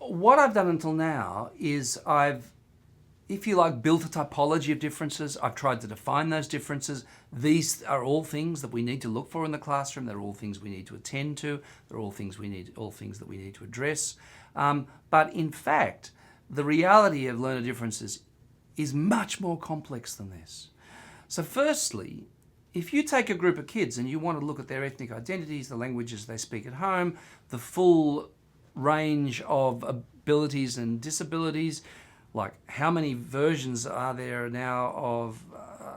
what I've done until now is I've, if you like, built a typology of differences. I've tried to define those differences. These are all things that we need to look for in the classroom. They're all things we need to attend to. They're all things that we need to address. But in fact, the reality of learner differences is much more complex than this. So firstly, if you take a group of kids and you want to look at their ethnic identities, the languages they speak at home, the full range of abilities and disabilities, like how many versions are there now of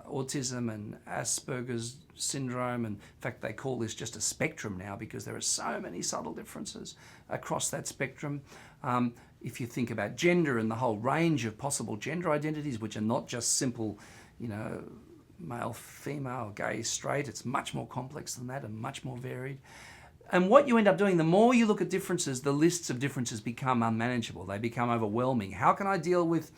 autism and Asperger's syndrome, and in fact they call this just a spectrum now because there are so many subtle differences across that spectrum. If you think about gender and the whole range of possible gender identities, which are not just simple, male, female, gay, straight, it's much more complex than that and much more varied. And what you end up doing, the more you look at differences, the lists of differences become unmanageable. They become overwhelming. How can I deal with,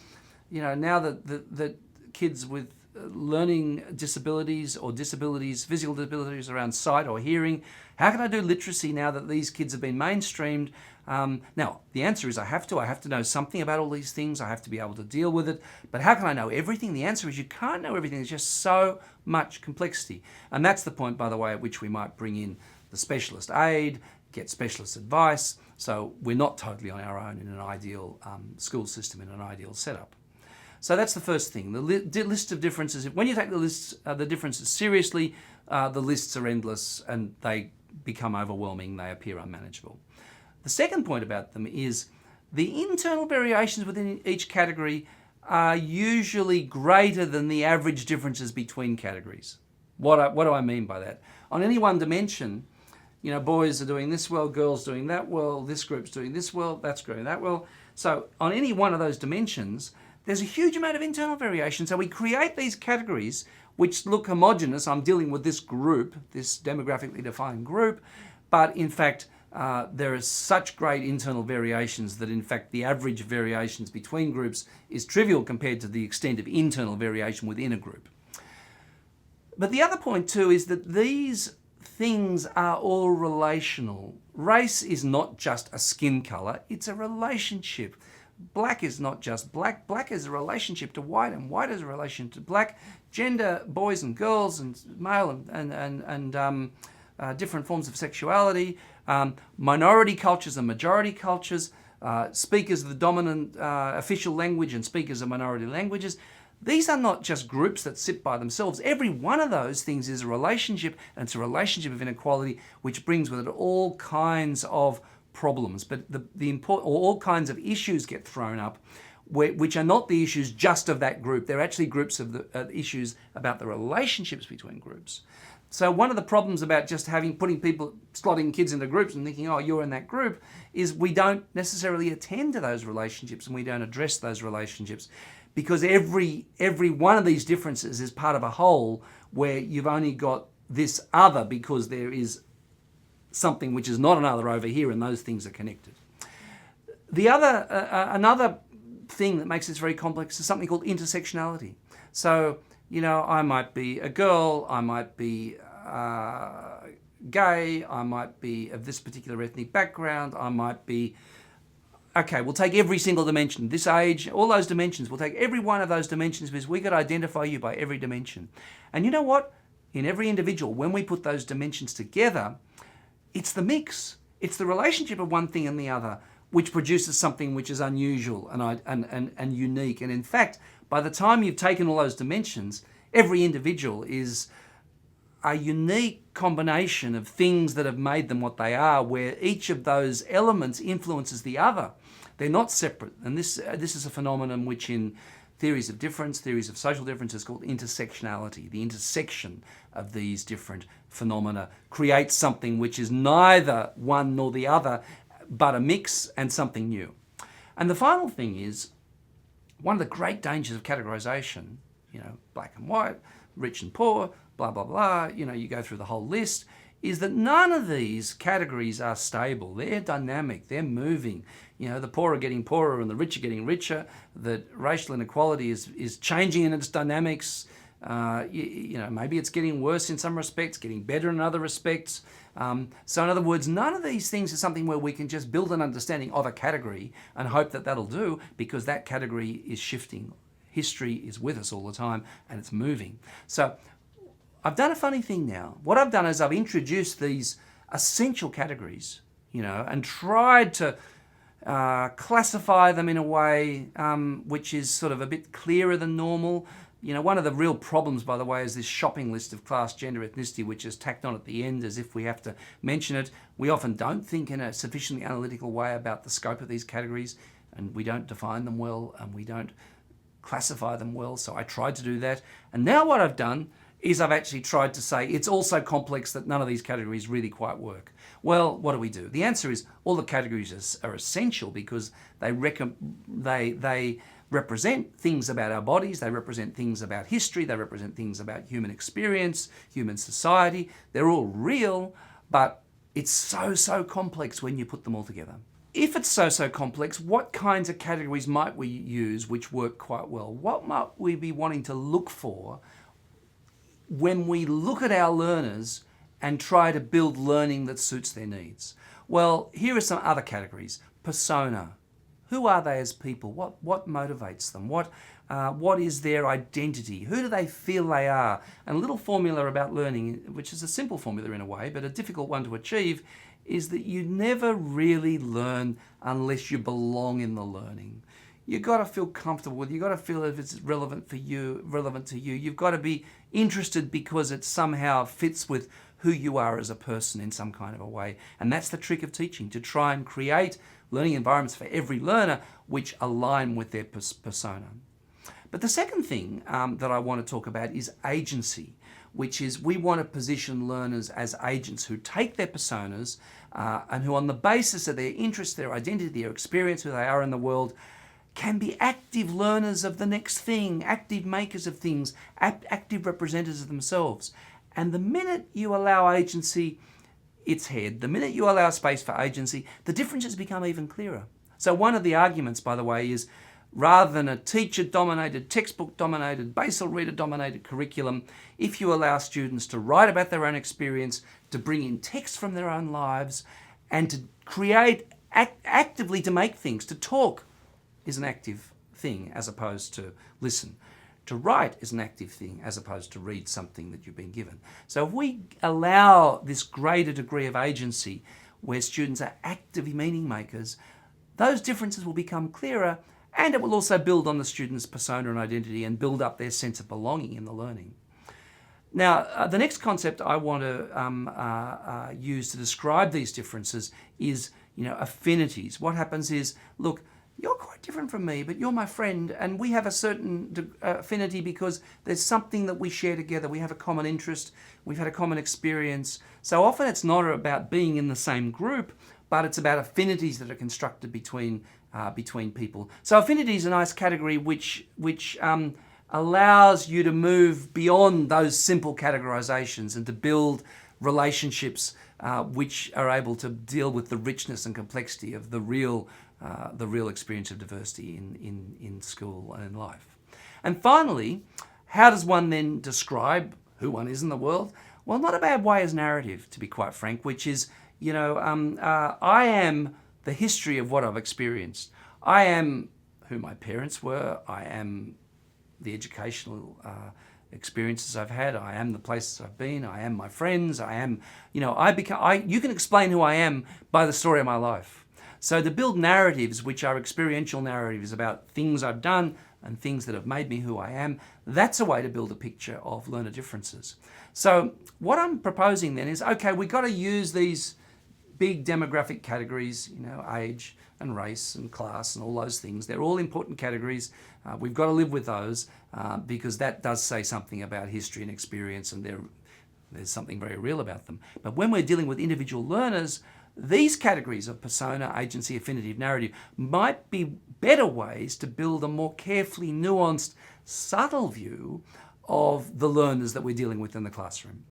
now that kids with learning disabilities or disabilities, physical disabilities around sight or hearing, how can I do literacy now that these kids have been mainstreamed? Now, the answer is I have to know something about all these things. I have to be able to deal with it. But how can I know everything? The answer is you can't know everything. There's just so much complexity. And that's the point, by the way, at which we might bring in the specialist aid, get specialist advice. So we're not totally on our own in an ideal school system, in an ideal setup. So that's the first thing, the list of differences. When you take the differences seriously, the lists are endless and they become overwhelming, they appear unmanageable. The second point about them is the internal variations within each category are usually greater than the average differences between categories. What do I mean by that? On any one dimension, boys are doing this well, girls doing that well, this group's doing this well, that's doing that well. So on any one of those dimensions, there's a huge amount of internal variation. So we create these categories which look homogeneous. I'm dealing with this group, this demographically defined group, but in fact, there are such great internal variations that in fact the average variations between groups is trivial compared to the extent of internal variation within a group. But the other point too is that these things are all relational. Race is not just a skin color, it's a relationship. Black is not just black. Black is a relationship to white, and white is a relation to black. Gender, boys and girls, and male and different forms of sexuality. Minority cultures and majority cultures. Speakers of the dominant official language and speakers of minority languages. These are not just groups that sit by themselves. Every one of those things is a relationship, and it's a relationship of inequality which brings with it all kinds of problems, but all kinds of issues get thrown up, which are not the issues just of that group. They're actually groups of the issues about the relationships between groups. So one of the problems about just slotting kids into groups and thinking, oh, you're in that group, is we don't necessarily attend to those relationships and we don't address those relationships, because every one of these differences is part of a whole where you've only got this other because there is something which is not another over here, and those things are connected. Another thing that makes this very complex is something called intersectionality. So, I might be a girl, I might be gay, I might be of this particular ethnic background, I might be... Okay, we'll take every single dimension, this age, all those dimensions. We'll take every one of those dimensions because we could identify you by every dimension. And you know what? In every individual, when we put those dimensions together, it's the mix. It's the relationship of one thing and the other which produces something which is unusual and unique. And in fact, by the time you've taken all those dimensions, every individual is a unique combination of things that have made them what they are, where each of those elements influences the other. They're not separate. And this is a phenomenon which in theories of difference, theories of social difference is called intersectionality. The intersection of these different phenomena creates something which is neither one nor the other, but a mix and something new. And the final thing is, one of the great dangers of categorization, black and white, rich and poor, blah, blah, blah, you go through the whole list, is that none of these categories are stable. They're dynamic, they're moving. The poor are getting poorer and the rich are getting richer. That racial inequality is changing in its dynamics. Maybe it's getting worse in some respects, getting better in other respects. So in other words, none of these things is something where we can just build an understanding of a category and hope that that'll do, because that category is shifting. History is with us all the time and it's moving. So I've done a funny thing now. What I've done is I've introduced these essential categories, and tried to classify them in a way which is sort of a bit clearer than normal. One of the real problems, by the way, is this shopping list of class, gender, ethnicity, which is tacked on at the end as if we have to mention it. We often don't think in a sufficiently analytical way about the scope of these categories, and we don't define them well, and we don't classify them well. So I tried to do that. And now what I've done is I've actually tried to say it's all so complex that none of these categories really quite work. Well, what do? The answer is all the categories are essential, because they represent things about our bodies, they represent things about history, they represent things about human experience, human society. They're all real, but it's so complex when you put them all together. If it's so complex, what kinds of categories might we use which work quite well? What might we be wanting to look for when we look at our learners and try to build learning that suits their needs? Well, here are some other categories. Persona. Who are they as people? What motivates them? What is their identity? Who do they feel they are? And a little formula about learning, which is a simple formula in a way, but a difficult one to achieve, is that you never really learn unless you belong in the learning. You've got to feel comfortable with it. You've got to feel if it's relevant to you. You've got to be interested because it somehow fits with who you are as a person in some kind of a way. And that's the trick of teaching, to try and create learning environments for every learner which align with their persona. But the second thing that I want to talk about is agency, which is we want to position learners as agents who take their personas and who, on the basis of their interests, their identity, their experience, who they are in the world, can be active learners of the next thing, active makers of things, active representatives of themselves. And the minute you allow agency its head, the minute you allow space for agency, the differences become even clearer. So one of the arguments, by the way, is rather than a teacher-dominated, textbook-dominated, basal reader-dominated curriculum, if you allow students to write about their own experience, to bring in text from their own lives, and to create, actively to make things, to talk is an active thing as opposed to listen. To write is an active thing as opposed to read something that you've been given. So if we allow this greater degree of agency where students are actively meaning makers, those differences will become clearer, and it will also build on the student's persona and identity and build up their sense of belonging in the learning. Now, the next concept I want to use to describe these differences is, affinities. What happens is, look, you're quite different from me, but you're my friend, and we have a certain affinity because there's something that we share together. We have a common interest. We've had a common experience. So often it's not about being in the same group, but it's about affinities that are constructed between people. So affinity is a nice category which allows you to move beyond those simple categorizations and to build relationships which are able to deal with the richness and complexity of the real experience of diversity in school and in life. And finally, how does one then describe who one is in the world? Well, not a bad way as narrative, to be quite frank, which is, I am the history of what I've experienced. I am who my parents were. I am the educational experiences I've had. I am the places I've been. I am my friends. I am, you can explain who I am by the story of my life. So to build narratives which are experiential narratives about things I've done and things that have made me who I am, that's a way to build a picture of learner differences. So what I'm proposing then is, okay, we've got to use these big demographic categories, age and race and class and all those things. They're all important categories. We've got to live with those because that does say something about history and experience, and there's something very real about them. But when we're dealing with individual learners, these categories of persona, agency, affinity, narrative might be better ways to build a more carefully nuanced, subtle view of the learners that we're dealing with in the classroom.